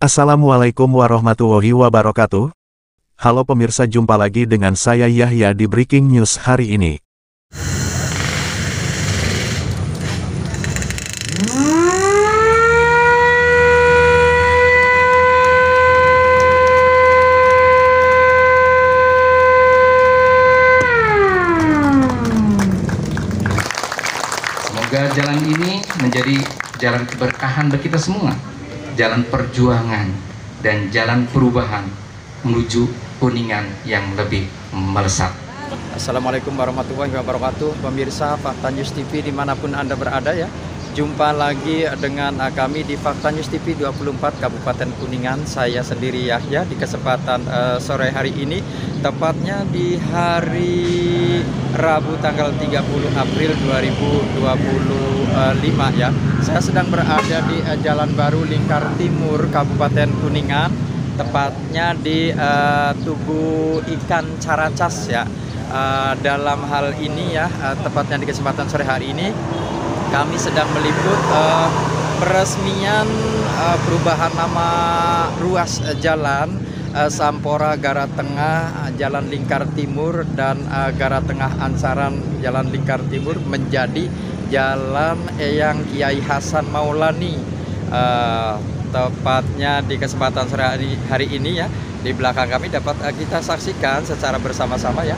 Assalamualaikum warahmatullahi wabarakatuh. Halo pemirsa, jumpa lagi dengan saya Yahya di Breaking News hari ini. Semoga jalan ini menjadi jalan keberkahan bagi kita semua, jalan perjuangan dan jalan perubahan menuju Kuningan yang lebih melesat. Assalamualaikum warahmatullahi wabarakatuh, pemirsa Fakta News TV dimanapun Anda berada ya. Jumpa lagi dengan kami di Fakta News TV 24 Kabupaten Kuningan. Saya sendiri Yahya di kesempatan sore hari ini, tepatnya di hari Rabu tanggal 30 April 2025 ya. Saya sedang berada di Jalan Baru Lingkar Timur Kabupaten Kuningan, tepatnya di Tugu Ikan Caracas ya. Dalam hal ini ya, tepatnya di kesempatan sore hari ini kami sedang meliput peresmian perubahan nama ruas jalan Sampora Gara Tengah Jalan Lingkar Timur dan Gara Tengah Ansaran Jalan Lingkar Timur menjadi Jalan Eyang Kiai Hasan Maulani. Tepatnya di kesempatan sore hari ini ya, di belakang kami dapat kita saksikan secara bersama-sama ya,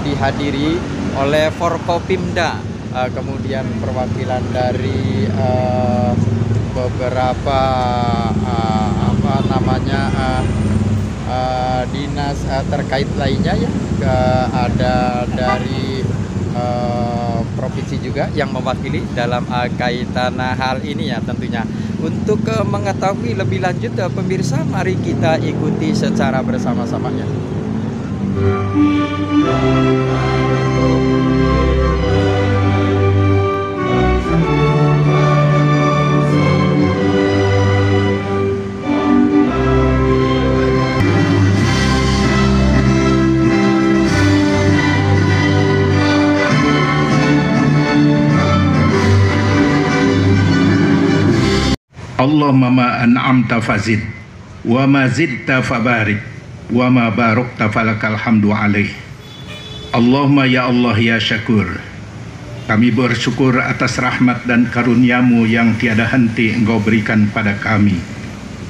dihadiri oleh Forkopimda, kemudian perwakilan dari beberapa dinas terkait lainnya ya, ada dari provinsi juga yang mewakili dalam kaitan hal ini ya tentunya. Untuk mengetahui lebih lanjut pemirsa, mari kita ikuti secara bersama-sama ya. Allahumma ma an'amta fazid wa ma zidta fabarik wa ma barakta falakal hamdu alaih. Allahumma ya Allah ya syakur, kami bersyukur atas rahmat dan karuniamu yang tiada henti Engkau berikan pada kami,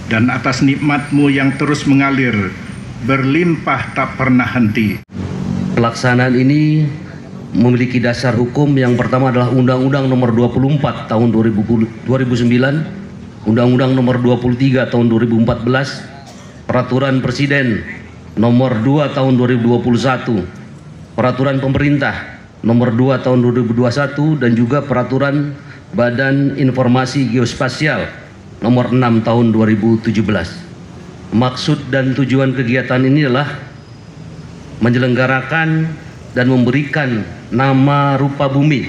dan atas nikmatmu yang terus mengalir berlimpah tak pernah henti. Pelaksanaan ini memiliki dasar hukum. Yang pertama adalah Undang-Undang Nomor 24 Tahun 2009, Undang-Undang Nomor 23 Tahun 2014, Peraturan Presiden Nomor 2 Tahun 2021, Peraturan Pemerintah Nomor 2 Tahun 2021, dan juga Peraturan Badan Informasi Geospasial Nomor 6 Tahun 2017. Maksud dan tujuan kegiatan ini adalah menyelenggarakan dan memberikan nama rupa bumi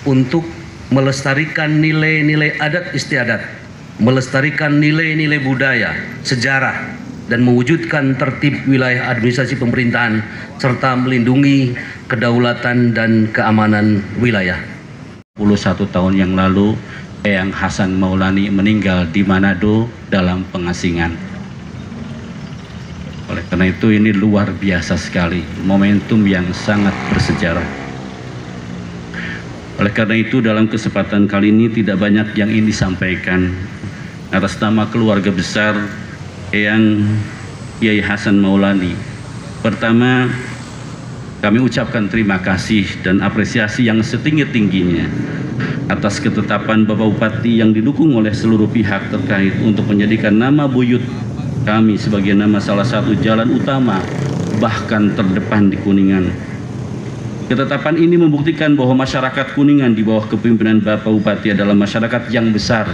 untuk melestarikan nilai-nilai adat istiadat, melestarikan nilai-nilai budaya, sejarah, dan mewujudkan tertib wilayah administrasi pemerintahan, serta melindungi kedaulatan dan keamanan wilayah. 21 tahun yang lalu, Eyang Hasan Maulani meninggal di Manado dalam pengasingan. Oleh karena itu ini luar biasa sekali, momentum yang sangat bersejarah. Oleh karena itu dalam kesempatan kali ini tidak banyak yang ingin disampaikan. Atas nama keluarga besar Eyang Kiai Hasan Maulani, pertama kami ucapkan terima kasih dan apresiasi yang setinggi-tingginya atas ketetapan Bapak Bupati yang didukung oleh seluruh pihak terkait untuk menjadikan nama buyut kami sebagai nama salah satu jalan utama bahkan terdepan di Kuningan. Ketetapan ini membuktikan bahwa masyarakat Kuningan di bawah kepemimpinan Bapak Bupati adalah masyarakat yang besar,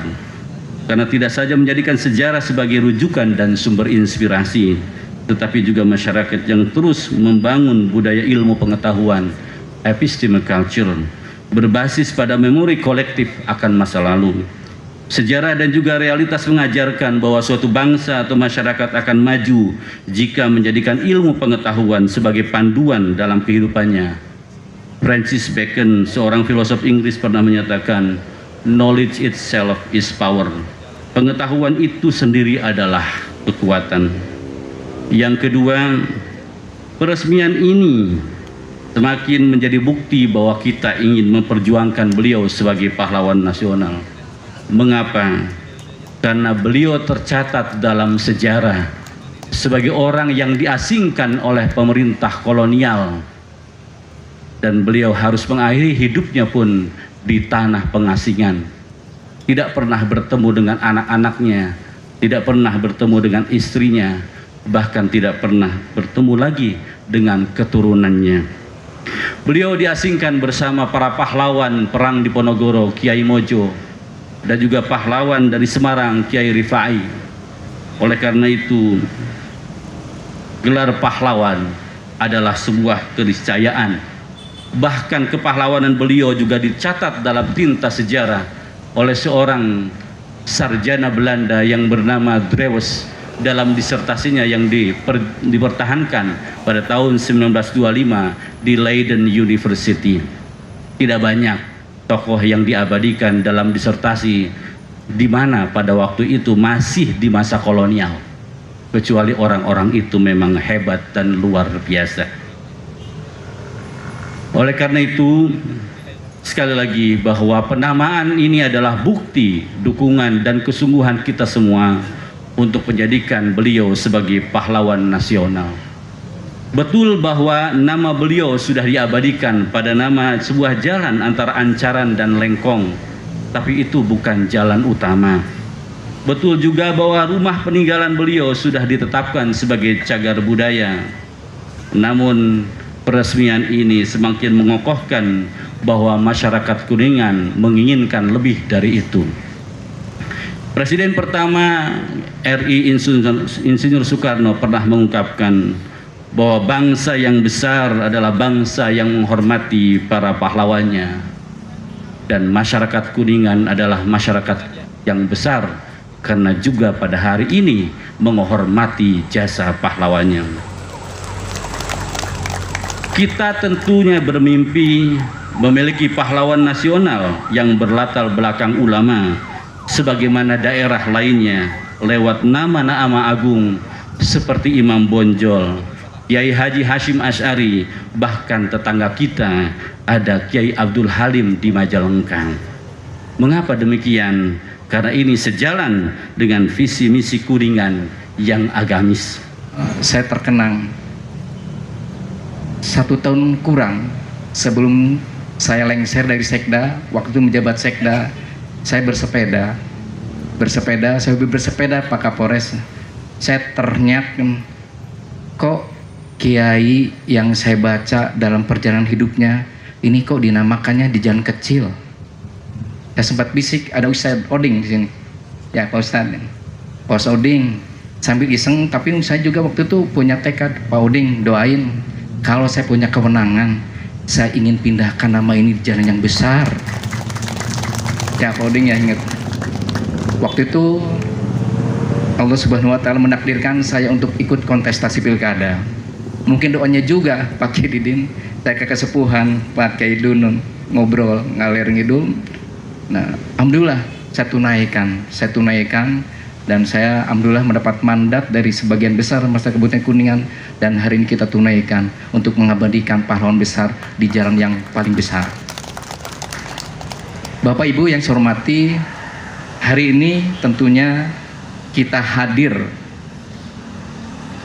karena tidak saja menjadikan sejarah sebagai rujukan dan sumber inspirasi, tetapi juga masyarakat yang terus membangun budaya ilmu pengetahuan, epistemic culture, berbasis pada memori kolektif akan masa lalu. Sejarah dan juga realitas mengajarkan bahwa suatu bangsa atau masyarakat akan maju jika menjadikan ilmu pengetahuan sebagai panduan dalam kehidupannya. Francis Bacon, seorang filosof Inggris, pernah menyatakan, knowledge itself is power. Pengetahuan itu sendiri adalah kekuatan. Yang kedua, peresmian ini semakin menjadi bukti bahwa kita ingin memperjuangkan beliau sebagai pahlawan nasional. Mengapa? Karena beliau tercatat dalam sejarah sebagai orang yang diasingkan oleh pemerintah kolonial, dan beliau harus mengakhiri hidupnya pun di tanah pengasingan. Tidak pernah bertemu dengan anak-anaknya, tidak pernah bertemu dengan istrinya, bahkan tidak pernah bertemu lagi dengan keturunannya. Beliau diasingkan bersama para pahlawan perang di Ponorogo, Kiai Mojo, dan juga pahlawan dari Semarang, Kiai Rifai. Oleh karena itu, gelar pahlawan adalah sebuah keniscayaan. Bahkan kepahlawanan beliau juga dicatat dalam tinta sejarah oleh seorang sarjana Belanda yang bernama Drewes dalam disertasinya yang dipertahankan pada tahun 1925 di Leiden University. Tidak banyak tokoh yang diabadikan dalam disertasi di mana pada waktu itu masih di masa kolonial, kecuali orang-orang itu memang hebat dan luar biasa. Oleh karena itu, sekali lagi bahwa penamaan ini adalah bukti dukungan dan kesungguhan kita semua untuk menjadikan beliau sebagai pahlawan nasional. Betul bahwa nama beliau sudah diabadikan pada nama sebuah jalan antara Ancaran dan Lengkong, tapi itu bukan jalan utama. Betul juga bahwa rumah peninggalan beliau sudah ditetapkan sebagai cagar budaya. Namun peresmian ini semakin mengokohkan bahwa masyarakat Kuningan menginginkan lebih dari itu. Presiden pertama RI Insinyur Soekarno pernah mengungkapkan bahwa bangsa yang besar adalah bangsa yang menghormati para pahlawannya, dan masyarakat Kuningan adalah masyarakat yang besar karena juga pada hari ini menghormati jasa pahlawannya. Kita tentunya bermimpi memiliki pahlawan nasional yang berlatar belakang ulama sebagaimana daerah lainnya lewat nama-nama agung seperti Imam Bonjol, Kiai Haji Hashim Asy'ari, bahkan tetangga kita ada Kiai Abdul Halim di Majalengka. Mengapa demikian? Karena ini sejalan dengan visi misi Kuningan yang agamis. Saya terkenang 1 tahun kurang sebelum saya lengser dari Sekda. Waktu itu menjabat Sekda, saya bersepeda Pak Kapolres. Saya ternyak, kok kiai yang saya baca dalam perjalanan hidupnya ini kok dinamakannya di jalan kecil. Saya sempat bisik, ada Ustadz Oding di sini. Ya Pak Ustadz, Pak Oding, sambil iseng, tapi saya juga waktu itu punya tekad, Pak Oding doain kalau saya punya kewenangan, saya ingin pindahkan nama ini di jalan yang besar. Ya Pak Oding ya ingat, waktu itu Allah Subhanahu wa Ta'ala menakdirkan saya untuk ikut kontestasi pilkada. Mungkin doanya juga Pak Kiai Didin, saya ke kesepuhan Pak Kiai Dunun ngobrol ngalir ngidul. Nah, alhamdulillah saya tunaikan dan saya alhamdulillah mendapat mandat dari sebagian besar masyarakat Kabupaten Kuningan, dan hari ini kita tunaikan untuk mengabadikan pahlawan besar di jalan yang paling besar. Bapak Ibu yang saya hormati, hari ini tentunya kita hadir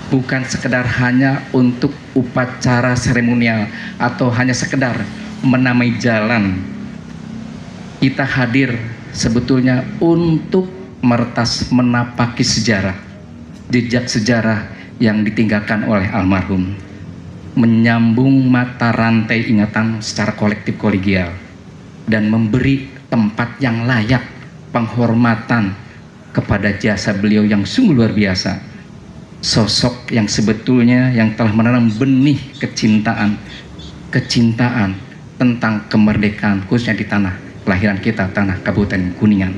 bukan sekedar hanya untuk upacara seremonial atau hanya sekedar menamai jalan. Kita hadir sebetulnya untuk menapaki sejarah, jejak sejarah yang ditinggalkan oleh almarhum, menyambung mata rantai ingatan secara kolektif kolegial, dan memberi tempat yang layak penghormatan kepada jasa beliau yang sungguh luar biasa. Sosok yang sebetulnya yang telah menanam benih kecintaan tentang kemerdekaan, khususnya di tanah kelahiran kita, tanah Kabupaten Kuningan,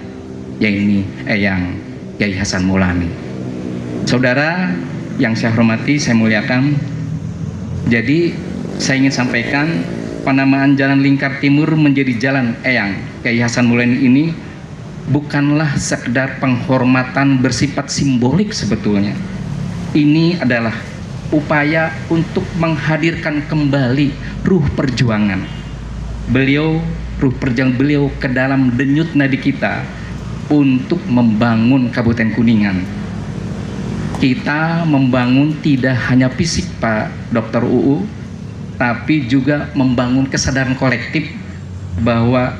yaitu Eyang Kiai Hasan Maulani. Saudara yang saya hormati, saya muliakan, jadi saya ingin sampaikan penamaan Jalan Lingkar Timur menjadi Jalan Eyang Kiai Hasan Maulani ini bukanlah sekedar penghormatan bersifat simbolik sebetulnya. Ini adalah upaya untuk menghadirkan kembali ruh perjuangan beliau ke dalam denyut nadi kita untuk membangun Kabupaten Kuningan. Kita membangun tidak hanya fisik, Pak Dr. UU, tapi juga membangun kesadaran kolektif bahwa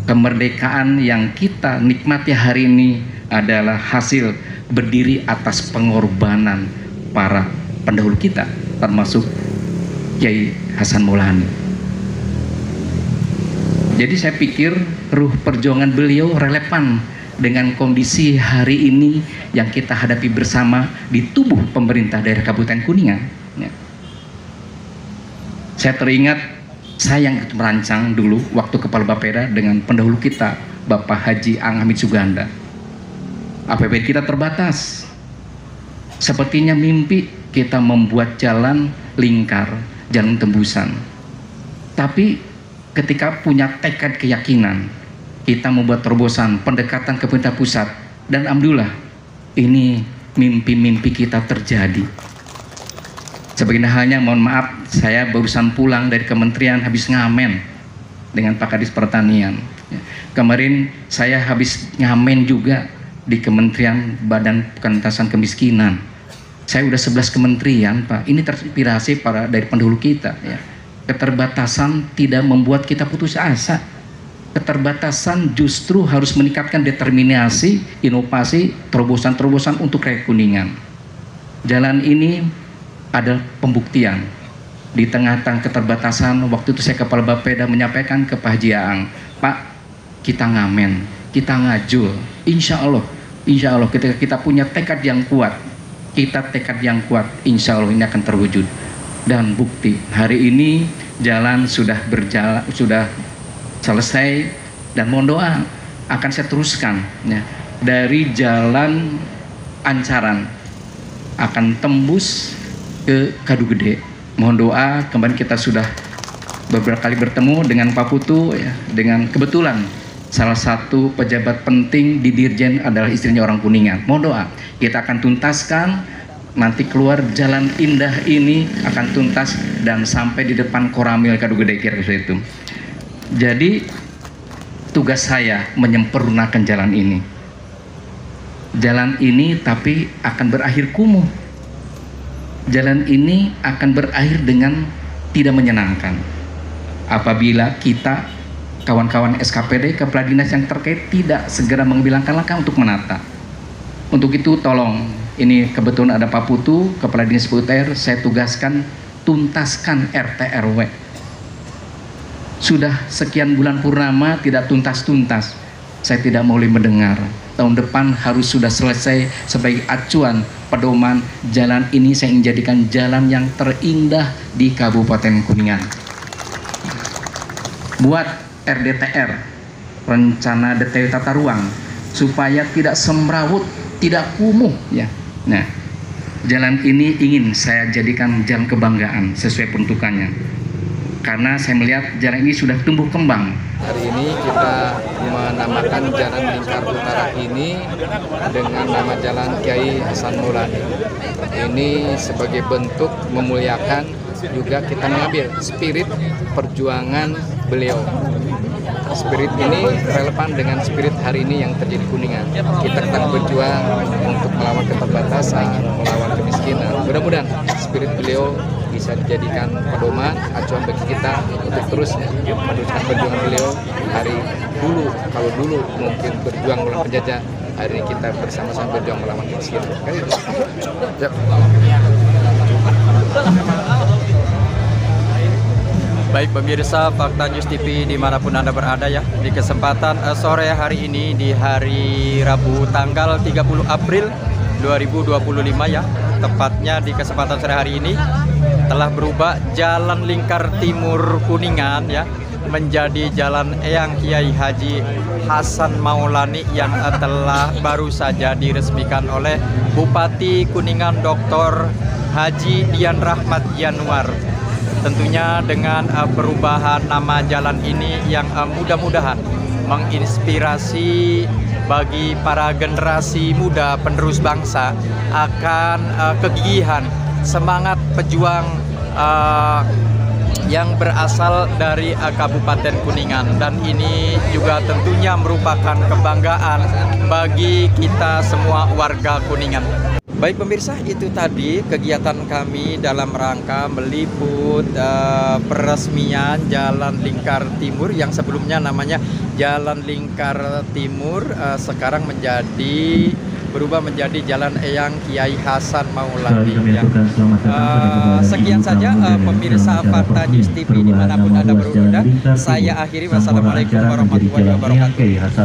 kemerdekaan yang kita nikmati hari ini adalah hasil berdiri atas pengorbanan para pendahulu kita, termasuk Kiai Hasan Maulani. Jadi saya pikir ruh perjuangan beliau relevan dengan kondisi hari ini yang kita hadapi bersama di tubuh pemerintah daerah Kabupaten Kuningan. Ya. Saya teringat saya yang merancang dulu waktu Kepala Bapeda dengan pendahulu kita, Bapak Haji Ang Hamid Suganda. APBD kita terbatas. Sepertinya mimpi kita membuat jalan lingkar, jalan tembusan. Tapi ketika punya tekad keyakinan, kita membuat terobosan pendekatan ke pemerintah pusat, dan alhamdulillah ini mimpi-mimpi kita terjadi. Sebagaimana halnya, mohon maaf, saya barusan pulang dari kementerian habis ngamen dengan Pak Kadis Pertanian. Kemarin saya habis ngamen juga di Kementerian Badan Pengentasan Kemiskinan. Saya udah 11 kementerian, Pak. Ini terinspirasi dari pendahulu kita, ya. Keterbatasan tidak membuat kita putus asa. Keterbatasan justru harus meningkatkan determinasi, inovasi, terobosan-terobosan untuk rakyat Kuningan. Jalan ini ada pembuktian. Di tengah-tengah keterbatasan, waktu itu saya Kepala Bapeda menyampaikan ke Pak Haji Aang, Pak, kita ngamen, kita ngajul, insya Allah ketika kita punya tekad yang kuat, insya Allah ini akan terwujud. Dan bukti hari ini jalan sudah berjalan, sudah selesai, dan mohon doa akan saya teruskan, ya, dari jalan Ancaran akan tembus ke Kadu Gede. Mohon doa. Kemarin kita sudah beberapa kali bertemu dengan Pak Putu, ya, dengan kebetulan salah satu pejabat penting di Dirjen adalah istrinya orang Kuningan. Mohon doa, kita akan tuntaskan, nanti keluar jalan indah ini akan tuntas dan sampai di depan Koramil Kadu Gede, kira-kira itu. Jadi tugas saya menyempurnakan jalan ini. Jalan ini tapi akan berakhir kumuh. Jalan ini akan berakhir dengan tidak menyenangkan apabila kita, kawan-kawan SKPD, kepala dinas yang terkait, tidak segera mengambil langkah-langkah untuk menata. Untuk itu tolong, ini kebetulan ada Pak Putu, Kepala Dinas PUTR, saya tugaskan tuntaskan RT RW. Sudah sekian bulan purnama tidak tuntas-tuntas. Saya tidak mau mendengar. Tahun depan harus sudah selesai sebagai acuan pedoman. Jalan ini saya ingin jadikan jalan yang terindah di Kabupaten Kuningan. Buat RDTR, rencana detail tata ruang, supaya tidak semrawut, tidak kumuh, ya. Nah, jalan ini ingin saya jadikan jalan kebanggaan sesuai peruntukannya, karena saya melihat jalan ini sudah tumbuh kembang. Hari ini kita menamakan Jalan Lingkar Utara ini dengan nama Jalan Kiai Hasan Maulani. Ini sebagai bentuk memuliakan, juga kita mengambil spirit perjuangan beliau. Spirit ini relevan dengan spirit hari ini yang terjadi Kuningan. Kita tetap berjuang untuk melawan keterbatasan, melawan kemiskinan. Mudah-mudahan spirit beliau bisa dijadikan pedoman, acuan bagi kita untuk terus meneruskan perjuangan beliau. Hari dulu, kalau dulu mungkin berjuang melawan penjajah, hari ini kita bersama-sama berjuang melawan kemiskinan. Yep. Baik pemirsa Fakta News TV dimanapun Anda berada, ya, di kesempatan sore hari ini, di hari Rabu tanggal 30 April 2025, ya, tepatnya di kesempatan sore hari ini telah berubah Jalan Lingkar Timur Kuningan, ya, menjadi Jalan Eyang Kiai Haji Hasan Maulani yang telah baru saja diresmikan oleh Bupati Kuningan Dr. Haji Dian Rahmat Yanuar. Tentunya dengan perubahan nama jalan ini yang mudah-mudahan menginspirasi bagi para generasi muda penerus bangsa akan kegigihan, semangat pejuang yang berasal dari Kabupaten Kuningan, dan ini juga tentunya merupakan kebanggaan bagi kita semua warga Kuningan. Baik pemirsa, itu tadi kegiatan kami dalam rangka meliput peresmian Jalan Lingkar Timur yang sebelumnya namanya Jalan Lingkar Timur, sekarang berubah menjadi Jalan Eyang Kiai Hasan Maulani. Sekian saja pemirsa Fakta News TV dimanapun Anda berada. Saya akhiri, wassalamualaikum warahmatullahi wabarakatuh.